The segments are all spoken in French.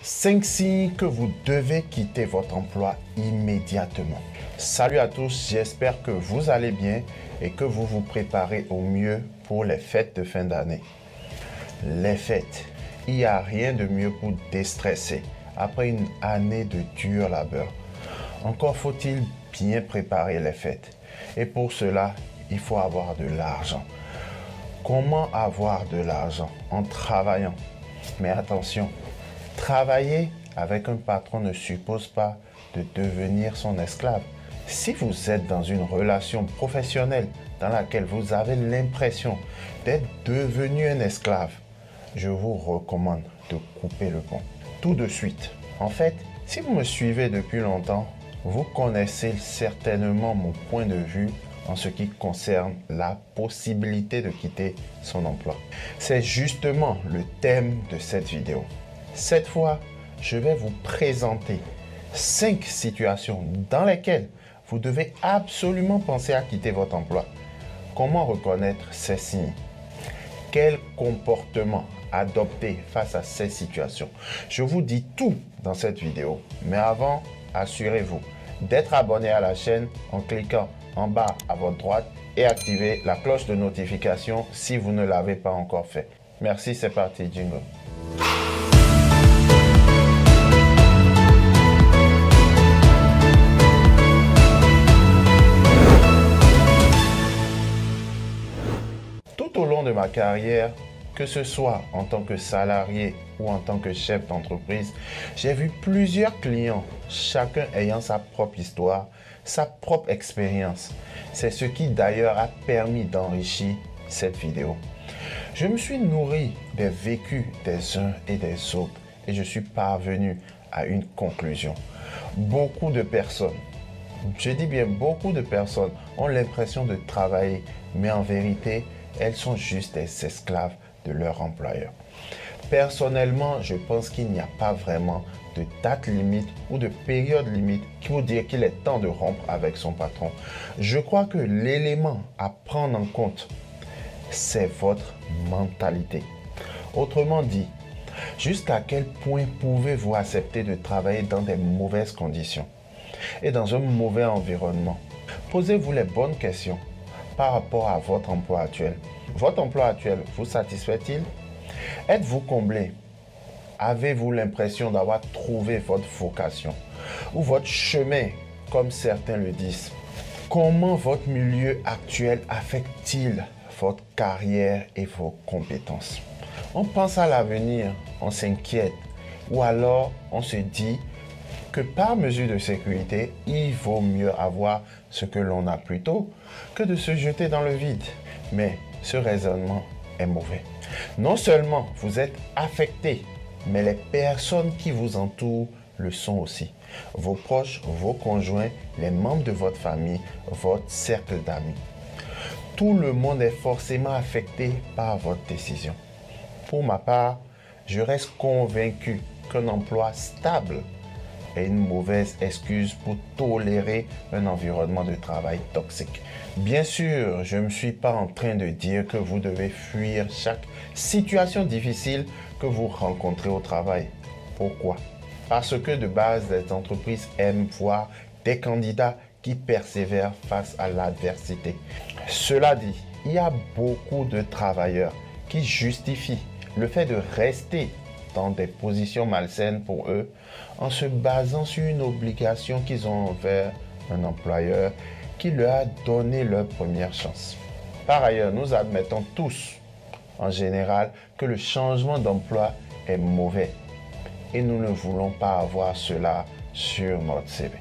5 signes que vous devez quitter votre emploi immédiatement. Salut à tous, j'espère que vous allez bien et que vous vous préparez au mieux pour les fêtes de fin d'année. Les fêtes, il n'y a rien de mieux pour déstresser après une année de dur labeur. Encore faut-il bien préparer les fêtes. Et pour cela, il faut avoir de l'argent. Comment avoir de l'argent? En travaillant. Mais attention, travailler avec un patron ne suppose pas de devenir son esclave. Si vous êtes dans une relation professionnelle dans laquelle vous avez l'impression d'être devenu un esclave, je vous recommande de couper le pont tout de suite. En fait, si vous me suivez depuis longtemps, vous connaissez certainement mon point de vue en ce qui concerne la possibilité de quitter son emploi. C'est justement le thème de cette vidéo. Cette fois, je vais vous présenter 5 situations dans lesquelles vous devez absolument penser à quitter votre emploi. Comment reconnaître ces signes? Quel comportement adopter face à ces situations? Je vous dis tout dans cette vidéo. Mais avant, assurez-vous d'être abonné à la chaîne en cliquant en bas à votre droite et activez la cloche de notification si vous ne l'avez pas encore fait. Merci, c'est parti, jingle. Tout au long de ma carrière, que ce soit en tant que salarié ou en tant que chef d'entreprise, j'ai vu plusieurs clients, chacun ayant sa propre histoire, sa propre expérience. C'est ce qui d'ailleurs a permis d'enrichir cette vidéo. Je me suis nourri des vécus des uns et des autres et je suis parvenu à une conclusion. Beaucoup de personnes, je dis bien beaucoup de personnes, ont l'impression de travailler, mais en vérité, elles sont juste des esclaves de leur employeur. Personnellement, je pense qu'il n'y a pas vraiment de date limite ou de période limite qui vous dire qu'il est temps de rompre avec son patron. Je crois que l'élément à prendre en compte, c'est votre mentalité. Autrement dit, jusqu'à quel point pouvez-vous accepter de travailler dans des mauvaises conditions et dans un mauvais environnement? Posez-vous les bonnes questions par rapport à votre emploi actuel. Votre emploi actuel vous satisfait-il? Êtes-vous comblé? Avez-vous l'impression d'avoir trouvé votre vocation ou votre chemin, comme certains le disent? Comment votre milieu actuel affecte-t-il votre carrière et vos compétences? On pense à l'avenir, on s'inquiète ou alors on se dit que par mesure de sécurité, il vaut mieux avoir ce que l'on a plus tôt que de se jeter dans le vide. Mais ce raisonnement est mauvais. Non seulement vous êtes affecté, mais les personnes qui vous entourent le sont aussi. Vos proches, vos conjoints, les membres de votre famille, votre cercle d'amis. Tout le monde est forcément affecté par votre décision. Pour ma part, je reste convaincu qu'un emploi stable est une mauvaise excuse pour tolérer un environnement de travail toxique. Bien sûr, je ne suis pas en train de dire que vous devez fuir chaque situation difficile que vous rencontrez au travail. Pourquoi? Parce que de base, les entreprises aiment voir des candidats qui persévèrent face à l'adversité. Cela dit, il y a beaucoup de travailleurs qui justifient le fait de rester dans des positions malsaines pour eux en se basant sur une obligation qu'ils ont envers un employeur qui leur a donné leur première chance. Par ailleurs, nous admettons tous, en général, que le changement d'emploi est mauvais et nous ne voulons pas avoir cela sur notre CV.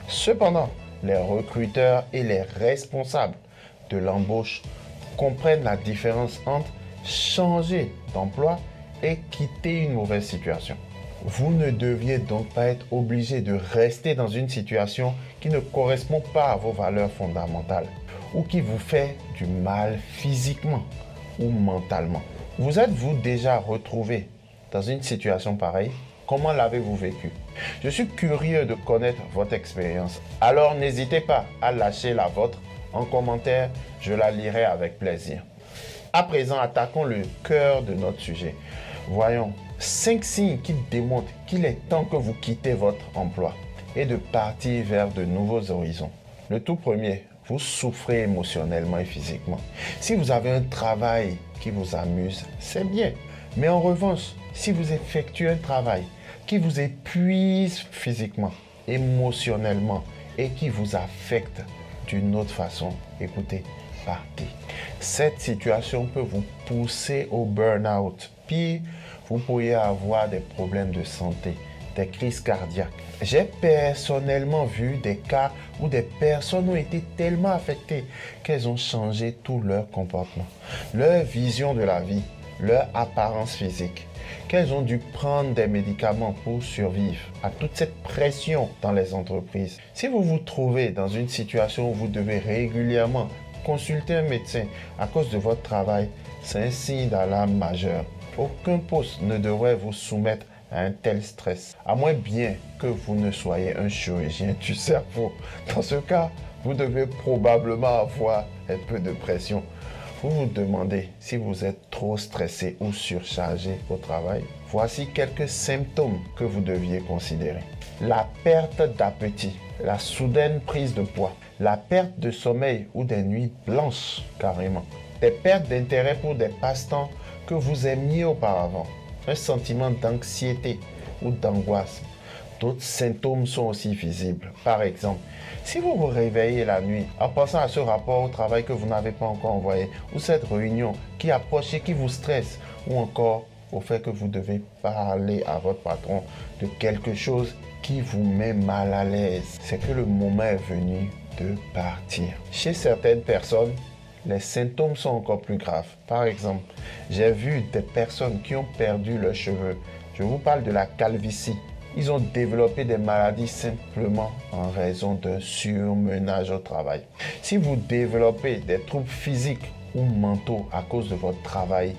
Cependant, les recruteurs et les responsables de l'embauche comprennent la différence entre changer d'emploi et quitter une mauvaise situation. Vous ne deviez donc pas être obligé de rester dans une situation qui ne correspond pas à vos valeurs fondamentales ou qui vous fait du mal physiquement ou mentalement. Vous êtes-vous déjà retrouvé dans une situation pareille? Comment l'avez-vous vécu? Je suis curieux de connaître votre expérience. Alors n'hésitez pas à lâcher la vôtre en commentaire, je la lirai avec plaisir. À présent, attaquons le cœur de notre sujet. Voyons, 5 signes qui démontrent qu'il est temps que vous quittez votre emploi et de partir vers de nouveaux horizons. Le tout premier, vous souffrez émotionnellement et physiquement. Si vous avez un travail qui vous amuse, c'est bien. Mais en revanche, si vous effectuez un travail qui vous épuise physiquement, émotionnellement et qui vous affecte d'une autre façon, écoutez, partez. Cette situation peut vous pousser au burn-out. Pire, vous pourriez avoir des problèmes de santé, des crises cardiaques. J'ai personnellement vu des cas où des personnes ont été tellement affectées qu'elles ont changé tout leur comportement, leur vision de la vie, leur apparence physique, qu'elles ont dû prendre des médicaments pour survivre à toute cette pression dans les entreprises. Si vous vous trouvez dans une situation où vous devez régulièrement consulter un médecin à cause de votre travail, c'est un signe d'alarme majeur. Aucun poste ne devrait vous soumettre à un tel stress, à moins bien que vous ne soyez un chirurgien du cerveau. Dans ce cas, vous devez probablement avoir un peu de pression. Vous vous demandez si vous êtes trop stressé ou surchargé au travail. Voici quelques symptômes que vous deviez considérer. La perte d'appétit, la soudaine prise de poids, la perte de sommeil ou des nuits blanches carrément, des pertes d'intérêt pour des passe-temps que vous aimiez auparavant, un sentiment d'anxiété ou d'angoisse. D'autres symptômes sont aussi visibles. Par exemple, si vous vous réveillez la nuit en pensant à ce rapport au travail que vous n'avez pas encore envoyé, ou cette réunion qui approche et qui vous stresse, ou encore au fait que vous devez parler à votre patron de quelque chose qui vous met mal à l'aise, c'est que le moment est venu de partir. Chez certaines personnes, les symptômes sont encore plus graves. Par exemple, j'ai vu des personnes qui ont perdu leurs cheveux. Je vous parle de la calvitie. Ils ont développé des maladies simplement en raison d'un surmenage au travail. Si vous développez des troubles physiques ou mentaux à cause de votre travail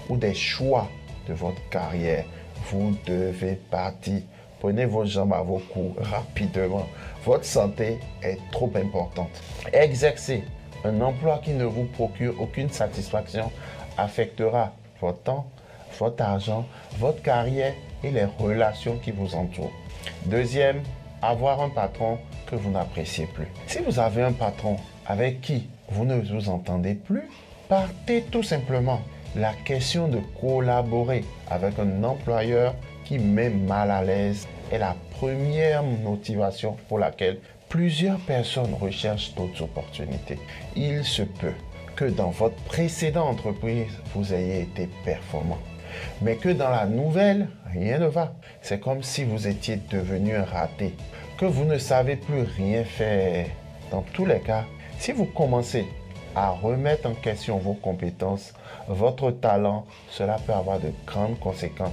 ou des choix de votre carrière, vous devez partir. Prenez vos jambes à vos cous rapidement. Votre santé est trop importante. Exercer un emploi qui ne vous procure aucune satisfaction affectera votre temps, votre argent, votre carrière et les relations qui vous entourent. Deuxième, avoir un patron que vous n'appréciez plus. Si vous avez un patron avec qui vous ne vous entendez plus, partez tout simplement. La question de collaborer avec un employeur qui met mal à l'aise est la première motivation pour laquelle plusieurs personnes recherchent d'autres opportunités. Il se peut que dans votre précédente entreprise, vous ayez été performant, mais que dans la nouvelle, rien ne va. C'est comme si vous étiez devenu un raté, que vous ne savez plus rien faire. Dans tous les cas, si vous commencez à remettre en question vos compétences, votre talent, cela peut avoir de grandes conséquences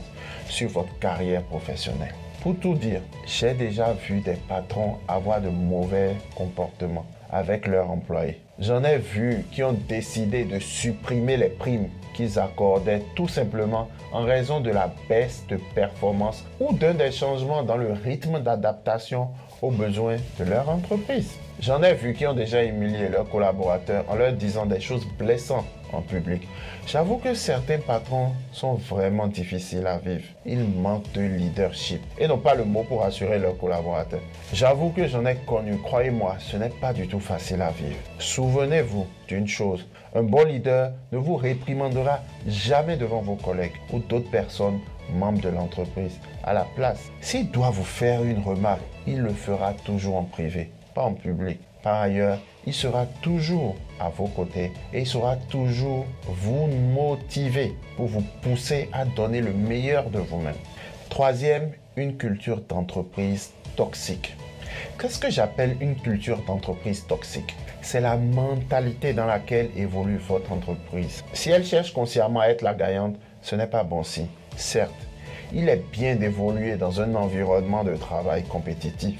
sur votre carrière professionnelle. Pour tout dire, j'ai déjà vu des patrons avoir de mauvais comportements avec leurs employés. J'en ai vu qui ont décidé de supprimer les primes qu'ils accordaient tout simplement en raison de la baisse de performance ou d'un des changements dans le rythme d'adaptation aux besoins de leur entreprise. J'en ai vu qui ont déjà humilié leurs collaborateurs en leur disant des choses blessantes en public. J'avoue que certains patrons sont vraiment difficiles à vivre. Ils manquent de leadership et n'ont pas le mot pour assurer leurs collaborateurs. J'avoue que j'en ai connu, croyez-moi, ce n'est pas du tout facile à vivre. Souvenez-vous d'une chose, un bon leader ne vous réprimandera jamais devant vos collègues ou d'autres personnes membres de l'entreprise. À la place, s'il doit vous faire une remarque, il le fera toujours en privé, pas en public. Par ailleurs, il sera toujours à vos côtés et il saura toujours vous motiver pour vous pousser à donner le meilleur de vous-même. Troisième, une culture d'entreprise toxique. Qu'est-ce que j'appelle une culture d'entreprise toxique? C'est la mentalité dans laquelle évolue votre entreprise. Si elle cherche consciemment à être la gagnante, ce n'est pas bon signe. Certes, il est bien d'évoluer dans un environnement de travail compétitif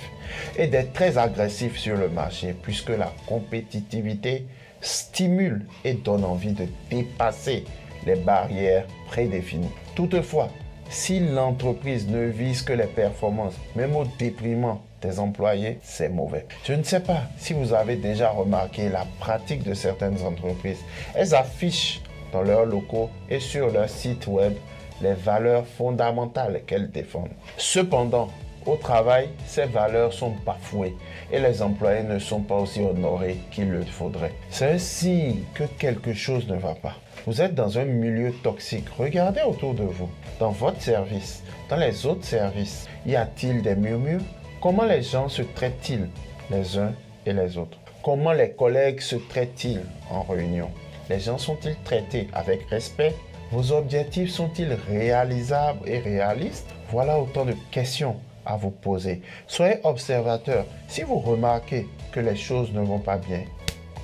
et d'être très agressif sur le marché puisque la compétitivité stimule et donne envie de dépasser les barrières prédéfinies. Toutefois, si l'entreprise ne vise que les performances, même au détriment des employés, c'est mauvais. Je ne sais pas si vous avez déjà remarqué la pratique de certaines entreprises. Elles affichent dans leurs locaux et sur leur site web les valeurs fondamentales qu'elles défendent. Cependant, au travail, ces valeurs sont bafouées et les employés ne sont pas aussi honorés qu'il le faudrait. C'est un signe que quelque chose ne va pas. Vous êtes dans un milieu toxique. Regardez autour de vous. Dans votre service, dans les autres services, y a-t-il des murmures? Comment les gens se traitent-ils les uns et les autres? Comment les collègues se traitent-ils en réunion? Les gens sont-ils traités avec respect? Vos objectifs sont-ils réalisables et réalistes? Voilà autant de questions à vous poser. Soyez observateur. Si vous remarquez que les choses ne vont pas bien,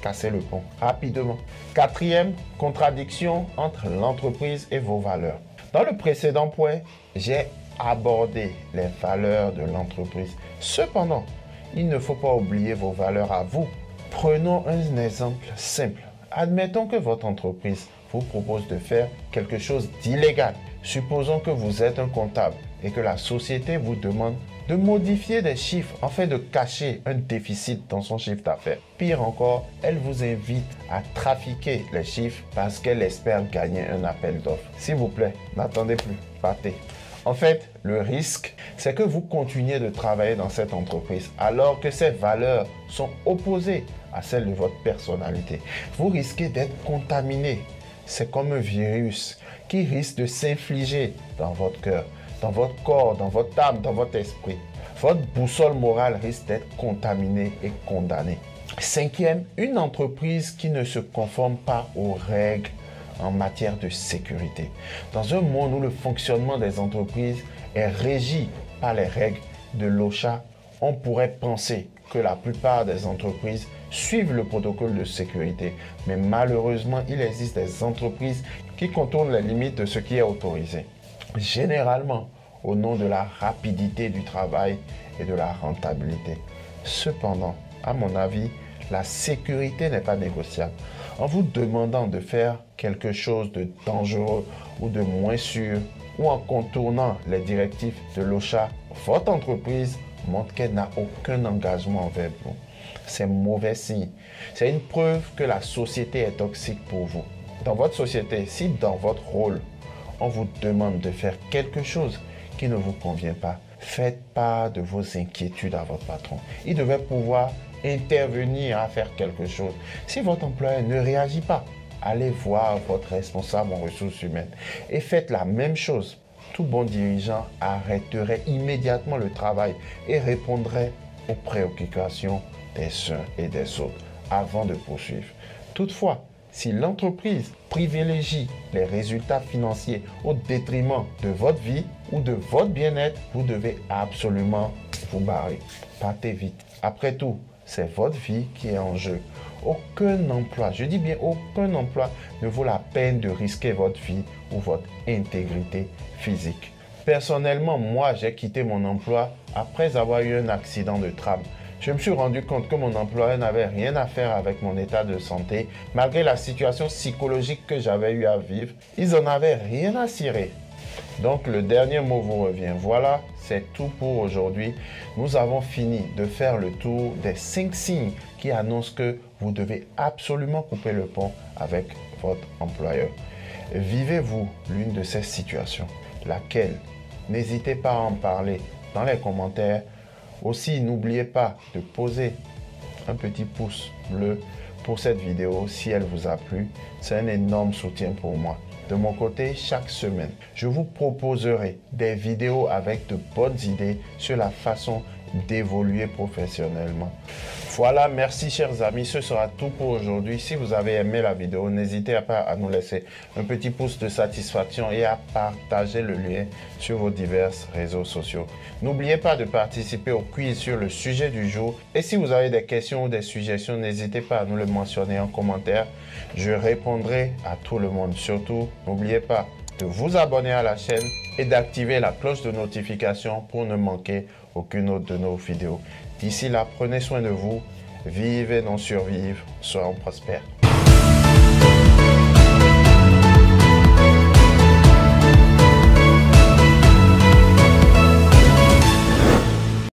cassez le pont rapidement. Quatrième contradiction entre l'entreprise et vos valeurs. Dans le précédent point, j'ai abordé les valeurs de l'entreprise. Cependant, il ne faut pas oublier vos valeurs à vous. Prenons un exemple simple. Admettons que votre entreprise vous propose de faire quelque chose d'illégal. Supposons que vous êtes un comptable et que la société vous demande de modifier des chiffres afin de cacher un déficit dans son chiffre d'affaires. Pire encore, elle vous invite à trafiquer les chiffres parce qu'elle espère gagner un appel d'offres. S'il vous plaît, n'attendez plus, partez. En fait, le risque, c'est que vous continuez de travailler dans cette entreprise alors que ses valeurs sont opposées à celles de votre personnalité. Vous risquez d'être contaminé. C'est comme un virus qui risque de s'infliger dans votre cœur, dans votre corps, dans votre âme, dans votre esprit. Votre boussole morale risque d'être contaminée et condamnée. Cinquième, une entreprise qui ne se conforme pas aux règles en matière de sécurité. Dans un monde où le fonctionnement des entreprises est régi par les règles de l'OSHA, on pourrait penser que la plupart des entreprises suivent le protocole de sécurité. Mais malheureusement, il existe des entreprises qui contournent les limites de ce qui est autorisé. Généralement, au nom de la rapidité du travail et de la rentabilité. Cependant, à mon avis, la sécurité n'est pas négociable. En vous demandant de faire quelque chose de dangereux ou de moins sûr, ou en contournant les directives de l'OSHA, votre entreprise montre qu'elle n'a aucun engagement envers vous. C'est mauvais signe. C'est une preuve que la société est toxique pour vous. Dans votre société, si dans votre rôle, on vous demande de faire quelque chose qui ne vous convient pas, faites part de vos inquiétudes à votre patron. Il devait pouvoir intervenir à faire quelque chose. Si votre employeur ne réagit pas, allez voir votre responsable en ressources humaines et faites la même chose. Tout bon dirigeant arrêterait immédiatement le travail et répondrait aux préoccupations des uns et des autres avant de poursuivre. Toutefois, si l'entreprise privilégie les résultats financiers au détriment de votre vie ou de votre bien-être, vous devez absolument vous barrer. Partez vite. Après tout, c'est votre vie qui est en jeu. Aucun emploi, je dis bien aucun emploi, ne vaut la peine de risquer votre vie ou votre intégrité physique. Personnellement, moi, j'ai quitté mon emploi après avoir eu un accident de tram. Je me suis rendu compte que mon employeur n'avait rien à faire avec mon état de santé. Malgré la situation psychologique que j'avais eu à vivre, ils n'en avaient rien à cirer. Donc, le dernier mot vous revient. Voilà, c'est tout pour aujourd'hui. Nous avons fini de faire le tour des 5 signes qui annoncent que vous devez absolument couper le pont avec votre employeur. Vivez-vous l'une de ces situations? Laquelle? N'hésitez pas à en parler dans les commentaires. Aussi, n'oubliez pas de poser un petit pouce bleu pour cette vidéo si elle vous a plu. C'est un énorme soutien pour moi. De mon côté, chaque semaine, je vous proposerai des vidéos avec de bonnes idées sur la façon d'évoluer professionnellement. Voilà, merci chers amis, ce sera tout pour aujourd'hui. Si vous avez aimé la vidéo, n'hésitez pas à nous laisser un petit pouce de satisfaction et à partager le lien sur vos divers réseaux sociaux. N'oubliez pas de participer au quiz sur le sujet du jour. Et si vous avez des questions ou des suggestions, n'hésitez pas à nous le mentionner en commentaire. Je répondrai à tout le monde. Surtout, n'oubliez pas de vous abonner à la chaîne et d'activer la cloche de notification pour ne manquer aucune autre de nos vidéos. D'ici là, prenez soin de vous, vivez, non survivre, soyons prospères.